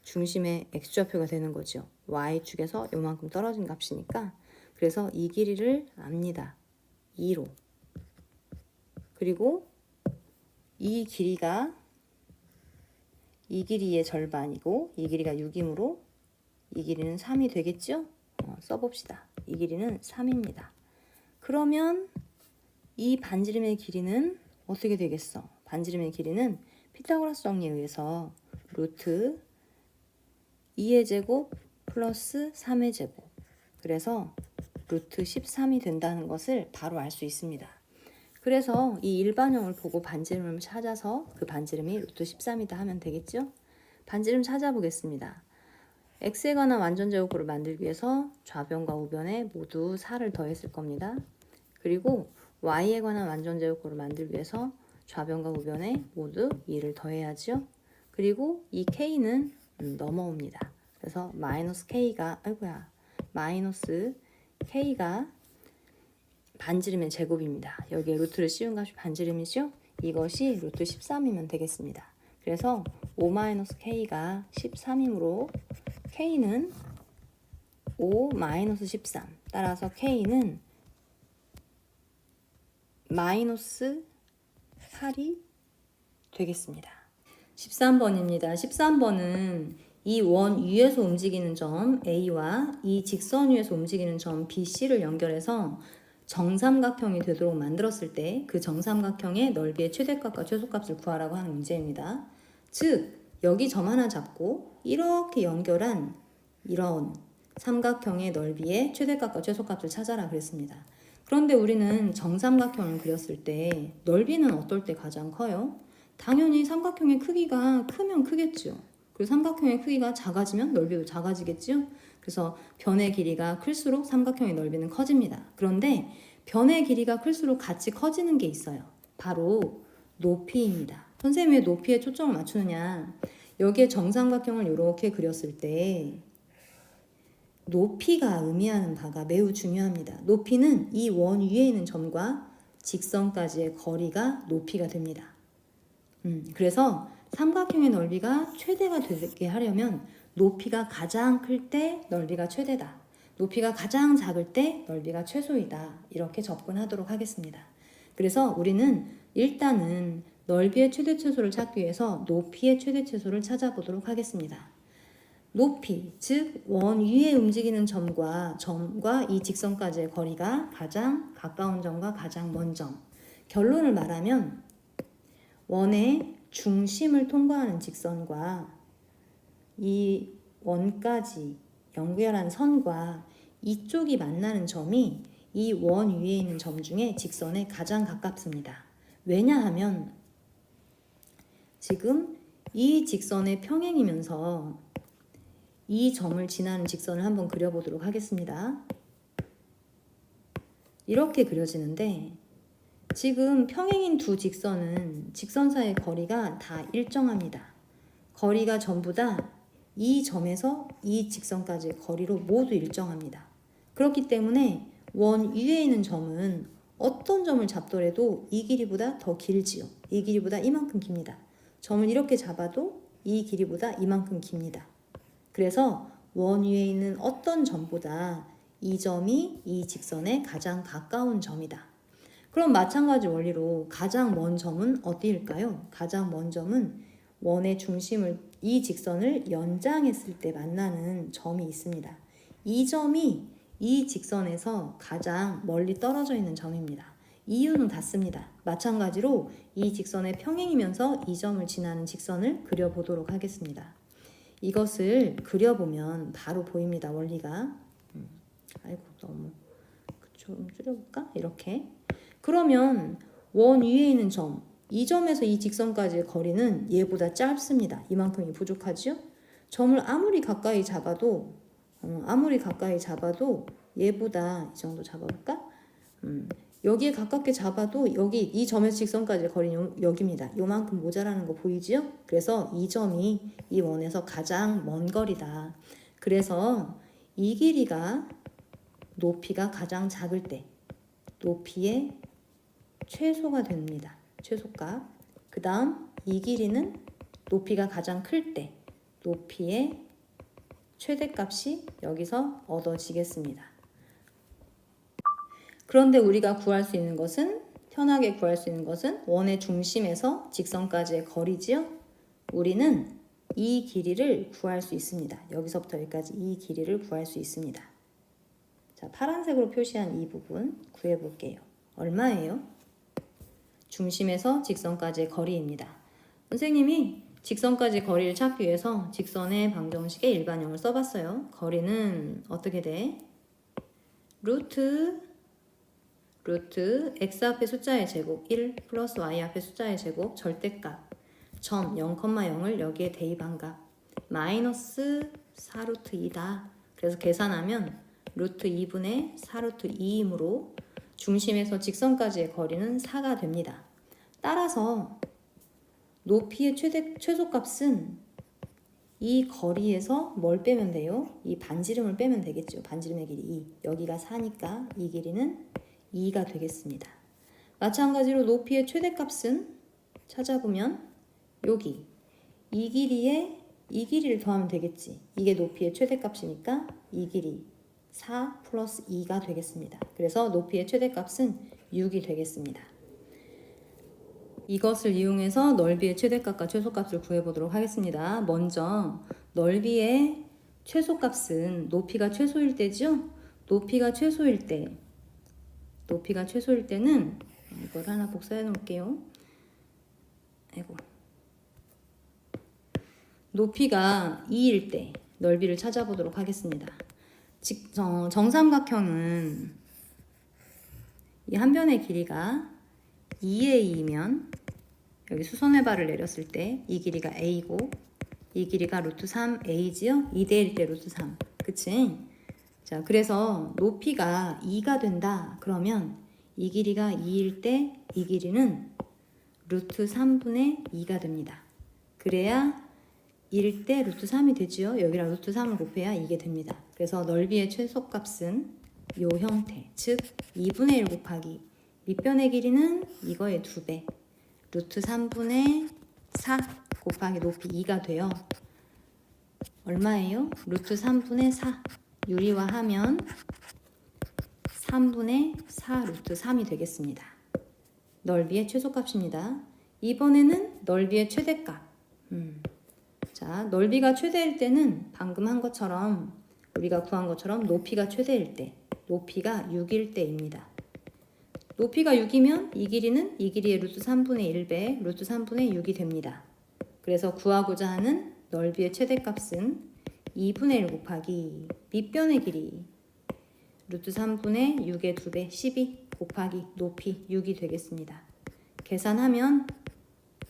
중심의 x좌표가 되는 거죠. y축에서 요만큼 떨어진 값이니까 그래서 이 길이를 압니다. 2로. 그리고 이 길이가 이 길이의 절반이고 이 길이가 6이므로 이 길이는 3이 되겠죠? 써봅시다. 이 길이는 3입니다. 그러면 이 반지름의 길이는 어떻게 되겠어? 반지름의 길이는 피타고라스 정리에 의해서 루트 2의 제곱 플러스 3의 제곱 그래서 루트 13이 된다는 것을 바로 알 수 있습니다. 그래서 이 일반형을 보고 반지름을 찾아서 그 반지름이 루트 13이다 하면 되겠죠? 반지름 찾아보겠습니다. x에 관한 완전제곱구를 만들기 위해서 좌변과 우변에 모두 4를 더했을 겁니다. 그리고 y에 관한 완전제곱구를 만들기 위해서 좌변과 우변에 모두 2를 더해야죠. 그리고 이 k는 넘어옵니다. 그래서 마이너스 k가 반지름의 제곱입니다. 여기에 루트를 씌운 값이 반지름이죠. 이것이 루트 13이면 되겠습니다. 그래서 5-k가 13이므로 k는 5-13 따라서 k는 마이너스 8이 되겠습니다. 13번입니다. 13번은 이 원 위에서 움직이는 점 A와 이 직선 위에서 움직이는 점 BC를 연결해서 정삼각형이 되도록 만들었을 때 그 정삼각형의 넓이의 최대값과 최소값을 구하라고 하는 문제입니다. 즉 여기 점 하나 잡고 이렇게 연결한 이런 삼각형의 넓이의 최대값과 최소값을 찾아라 그랬습니다. 그런데 우리는 정삼각형을 그렸을 때 넓이는 어떨 때 가장 커요? 당연히 삼각형의 크기가 크면 크겠죠. 그리고 삼각형의 크기가 작아지면 넓이도 작아지겠죠. 그래서 변의 길이가 클수록 삼각형의 넓이는 커집니다. 그런데 변의 길이가 클수록 같이 커지는 게 있어요. 바로 높이입니다. 선생님이 왜 높이에 초점을 맞추느냐? 여기에 정삼각형을 이렇게 그렸을 때 높이가 의미하는 바가 매우 중요합니다. 높이는 이 원 위에 있는 점과 직선까지의 거리가 높이가 됩니다. 그래서 삼각형의 넓이가 최대가 되게 하려면 높이가 가장 클 때 넓이가 최대다. 높이가 가장 작을 때 넓이가 최소이다. 이렇게 접근하도록 하겠습니다. 그래서 우리는 일단은 넓이의 최대 최소를 찾기 위해서 높이의 최대 최소를 찾아보도록 하겠습니다. 높이, 즉 원 위에 움직이는 점과 이 직선까지의 거리가 가장 가까운 점과 가장 먼 점. 결론을 말하면 원의 중심을 통과하는 직선과 이 원까지 연결한 선과 이쪽이 만나는 점이 이 원 위에 있는 점 중에 직선에 가장 가깝습니다. 왜냐하면 지금 이 직선의 평행이면서 이 점을 지나는 직선을 한번 그려보도록 하겠습니다. 이렇게 그려지는데 지금 평행인 두 직선은 직선 사이의 거리가 다 일정합니다. 거리가 전부 다 이 점에서 이 직선까지의 거리로 모두 일정합니다. 그렇기 때문에 원 위에 있는 점은 어떤 점을 잡더라도 이 길이보다 더 길지요. 이 길이보다 이만큼 깁니다. 점을 이렇게 잡아도 이 길이보다 이만큼 깁니다. 그래서 원 위에 있는 어떤 점보다 이 점이 이 직선에 가장 가까운 점이다. 그럼 마찬가지 원리로 가장 먼 점은 어디일까요? 가장 먼 점은 원의 중심을 이 직선을 연장했을 때 만나는 점이 있습니다. 이 점이 이 직선에서 가장 멀리 떨어져 있는 점입니다. 이유는 같습니다. 마찬가지로 이 직선의 평행이면서 이 점을 지나는 직선을 그려보도록 하겠습니다. 이것을 그려보면 바로 보입니다. 원리가. 아이고 너무 좀 줄여볼까? 이렇게. 그러면 원 위에 있는 점, 이 점에서 이 직선까지의 거리는 얘보다 짧습니다. 이만큼이 부족하죠? 점을 아무리 가까이 잡아도 얘보다 이 정도 잡아볼까? 여기에 가깝게 잡아도 여기 이 점에서 직선까지의 거리는 여기입니다. 요만큼 모자라는 거 보이지요? 그래서 이 점이 이 원에서 가장 먼 거리다. 그래서 이 길이가 높이가 가장 작을 때 높이의 최소가 됩니다. 최소값. 그 다음 이 길이는 높이가 가장 클 때 높이의 최대값이 여기서 얻어지겠습니다. 그런데 우리가 구할 수 있는 것은 편하게 구할 수 있는 것은 원의 중심에서 직선까지의 거리지요. 우리는 이 길이를 구할 수 있습니다. 여기서부터 여기까지 이 길이를 구할 수 있습니다. 자, 파란색으로 표시한 이 부분 구해볼게요. 얼마예요? 중심에서 직선까지의 거리입니다. 선생님이 직선까지 거리를 찾기 위해서 직선의 방정식의 일반형을 써봤어요. 거리는 어떻게 돼? 루트 x 앞에 숫자의 제곱 1 플러스 y 앞에 숫자의 제곱 절대값 점 0,0을 여기에 대입한 값 마이너스 4루트 2다. 그래서 계산하면 루트 2분의 4루트 2이므로 중심에서 직선까지의 거리는 4가 됩니다. 따라서 높이의 최소값은 이 거리에서 뭘 빼면 돼요? 이 반지름을 빼면 되겠죠. 반지름의 길이 2. 여기가 4니까 이 길이는 2가 되겠습니다. 마찬가지로 높이의 최대값은 찾아보면 여기 이 길이를 더하면 되겠지. 이게 높이의 최대값이니까 이 길이 4 플러스 2가 되겠습니다. 그래서 높이의 최대값은 6이 되겠습니다. 이것을 이용해서 넓이의 최대값과 최소값을 구해보도록 하겠습니다. 먼저 넓이의 최소값은 높이가 최소일 때죠. 높이가 최소일 때는 이걸 하나 복사해 놓을게요. 아이고. 높이가 2일 때 넓이를 찾아보도록 하겠습니다. 정삼각형은 이 한 변의 길이가 2의 2이면 여기 수선의 발을 내렸을 때 이 길이가 a고 이 길이가 루트 3a지요? 2대1 때 루트 3. 그치? 자, 그래서 높이가 2가 된다. 그러면 이 길이가 2일 때 이 길이는 루트 3분의 2가 됩니다. 그래야 1일 때 루트 3이 되지요? 여기랑 루트 3을 곱해야 이게 됩니다. 그래서 넓이의 최소값은 요 형태, 즉 2분의 1 곱하기 밑변의 길이는 이거의 2배 루트 3분의 4 곱하기 높이 2가 돼요. 얼마예요? 루트 3분의 4 유리화하면 3분의 4 루트 3이 되겠습니다. 넓이의 최소값입니다. 이번에는 넓이의 최대값. 자, 넓이가 최대일 때는 방금 한 것처럼 우리가 구한 것처럼 높이가 최대일 때 높이가 6일 때입니다. 높이가 6이면 이 길이는 이 길이의 루트 3분의 1배 루트 3분의 6이 됩니다. 그래서 구하고자 하는 넓이의 최대값은 2분의 1 곱하기 밑변의 길이 루트 3분의 6의 2배 12 곱하기 높이 6이 되겠습니다. 계산하면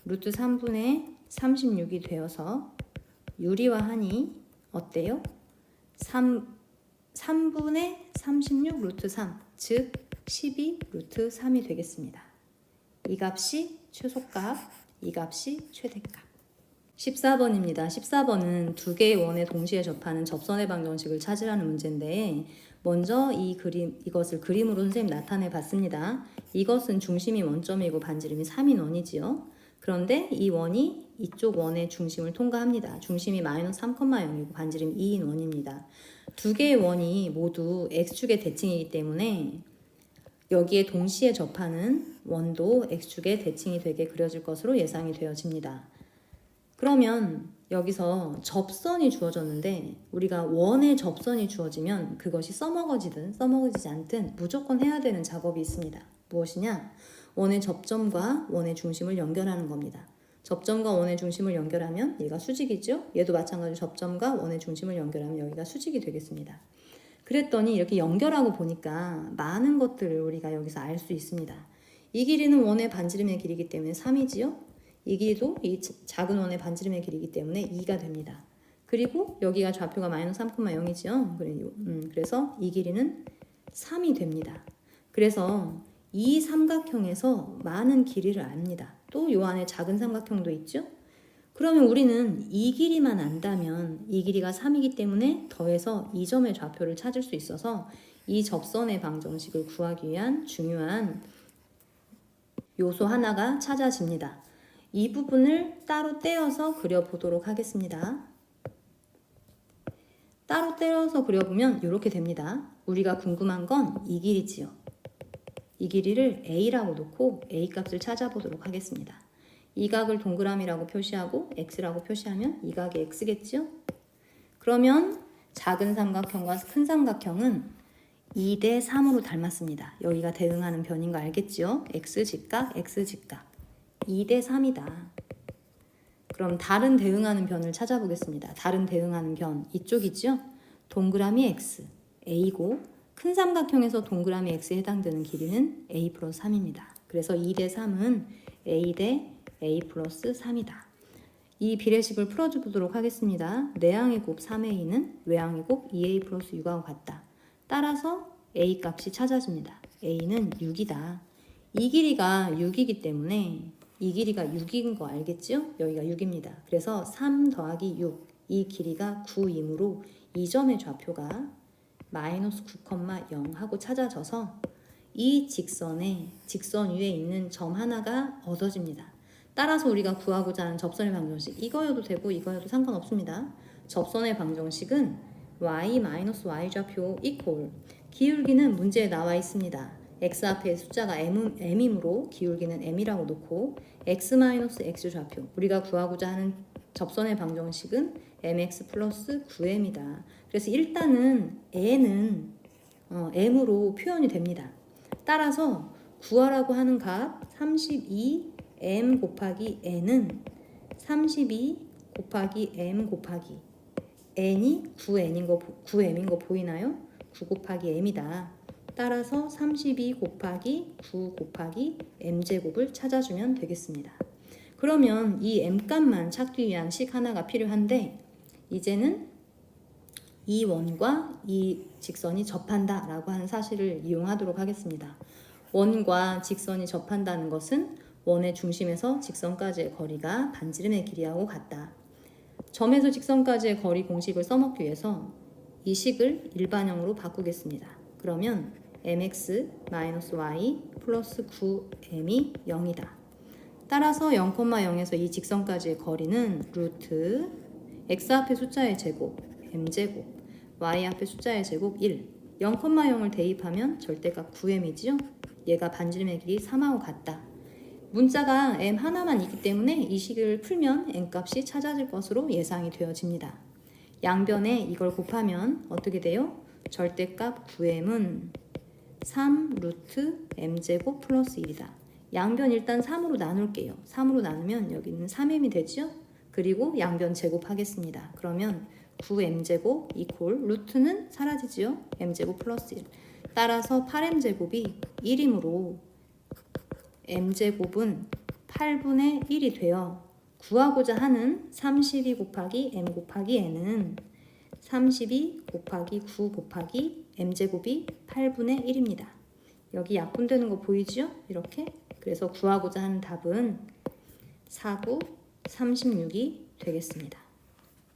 루트 3분의 36이 되어서 유리화하니 어때요? 3분의 36 루트 3, 즉 12 루트 3이 되겠습니다. 이 값이 최소값, 이 값이 최대값. 14번입니다. 14번은 두 개의 원에 동시에 접하는 접선의 방정식을 찾으라는 문제인데, 먼저 이것을 그림으로 선생님 나타내 봤습니다. 이것은 중심이 원점이고 반지름이 3인 원이지요. 그런데 이 원이 이쪽 원의 중심을 통과합니다. 중심이 마이너스 3,0이고 반지름이 2인 원입니다. 두 개의 원이 모두 x축의 대칭이기 때문에 여기에 동시에 접하는 원도 x축의 대칭이 되게 그려질 것으로 예상이 되어집니다. 그러면 여기서 접선이 주어졌는데, 우리가 원의 접선이 주어지면 그것이 써먹어지든 써먹어지지 않든 무조건 해야 되는 작업이 있습니다. 무엇이냐? 원의 접점과 원의 중심을 연결하는 겁니다. 접점과 원의 중심을 연결하면 얘가 수직이죠? 얘도 마찬가지로 접점과 원의 중심을 연결하면 여기가 수직이 되겠습니다. 그랬더니 이렇게 연결하고 보니까 많은 것들을 우리가 여기서 알 수 있습니다. 이 길이는 원의 반지름의 길이기 때문에 3이지요? 이 길이도 이 작은 원의 반지름의 길이기 때문에 2가 됩니다. 그리고 여기가 좌표가 마이너스 3,0이지요? 그래서 이 길이는 3이 됩니다. 그래서 이 삼각형에서 많은 길이를 압니다. 또 요 안에 작은 삼각형도 있죠? 그러면 우리는 이 길이만 안다면 이 길이가 3이기 때문에 더해서 이 점의 좌표를 찾을 수 있어서 이 접선의 방정식을 구하기 위한 중요한 요소 하나가 찾아집니다. 이 부분을 따로 떼어서 그려보도록 하겠습니다. 따로 떼어서 그려보면 이렇게 됩니다. 우리가 궁금한 건 이 길이지요. 이 길이를 A라고 놓고 A 값을 찾아보도록 하겠습니다. 이 각을 동그라미라고 표시하고 X라고 표시하면 이 각이 X겠죠? 그러면 작은 삼각형과 큰 삼각형은 2대 3으로 닮았습니다. 여기가 대응하는 변인 거 알겠죠? X 직각, X 직각. 2대 3이다. 그럼 다른 대응하는 변을 찾아보겠습니다. 다른 대응하는 변 이쪽이죠? 동그라미 X, A고 큰 삼각형에서 동그라미 X에 해당되는 길이는 A 플러스 3입니다. 그래서 2대 3은 A 대 A 플러스 3이다. 이 비례식을 풀어주도록 하겠습니다. 내항의 곱 3A는 외항의 곱 2A 플러스 6하고 같다. 따라서 A 값이 찾아집니다. A는 6이다. 이 길이가 6이기 때문에 이 길이가 6인 거 알겠죠? 여기가 6입니다. 그래서 3 더하기 6, 이 길이가 9이므로 이 점의 좌표가 마이너스 9,0 하고 찾아져서 이 직선 위에 있는 점 하나가 얻어집니다. 따라서 우리가 구하고자 하는 접선의 방정식, 이거여도 되고 이거여도 상관없습니다. 접선의 방정식은 y-y 좌표 이퀄, 기울기는 문제에 나와 있습니다. x 앞에 숫자가 m이므로 기울기는 m이라고 놓고 x-x 좌표, 우리가 구하고자 하는 접선의 방정식은 mx 플러스 9m이다. 그래서 일단은 n은 m으로 표현이 됩니다. 따라서 구하라고 하는 값 32m 곱하기 n은 32 곱하기 m 곱하기 n이 9m인 거 보이나요? 9 곱하기 m이다. 따라서 32 곱하기 9 곱하기 m제곱을 찾아주면 되겠습니다. 그러면 이 m값만 찾기 위한 식 하나가 필요한데, 이제는 이 원과 이 직선이 접한다 라고 하는 사실을 이용하도록 하겠습니다. 원과 직선이 접한다는 것은 원의 중심에서 직선까지의 거리가 반지름의 길이하고 같다. 점에서 직선까지의 거리 공식을 써먹기 위해서 이 식을 일반형으로 바꾸겠습니다. 그러면 mx-y 플러스 9m이 0이다. 따라서 0,0에서 이 직선까지의 거리는 루트 x 앞의 숫자의 제곱 m제곱, y 앞의 숫자의 제곱 1, 0,0을 대입하면 절대값 9m이지요? 얘가 반지름의 길이 3하고 같다. 문자가 m 하나만 있기 때문에 이 식을 풀면 n값이 찾아질 것으로 예상이 되어집니다. 양변에 이걸 곱하면 어떻게 돼요? 절대값 9m은 3 루트 m제곱 플러스 1이다. 양변 일단 3으로 나눌게요. 3으로 나누면 여기는 3m이 되죠? 그리고 양변 제곱하겠습니다. 그러면 9m제곱 이퀄 루트는 사라지지요? m제곱 플러스 1. 따라서 8m제곱이 1이므로 m제곱은 8분의 1이 되어 구하고자 하는 32 곱하기 m 곱하기 n은 32 곱하기 9 곱하기 m제곱이 8분의 1입니다. 여기 약분되는 거 보이죠? 이렇게. 그래서 구하고자 하는 답은 4, 9, 36이 되겠습니다.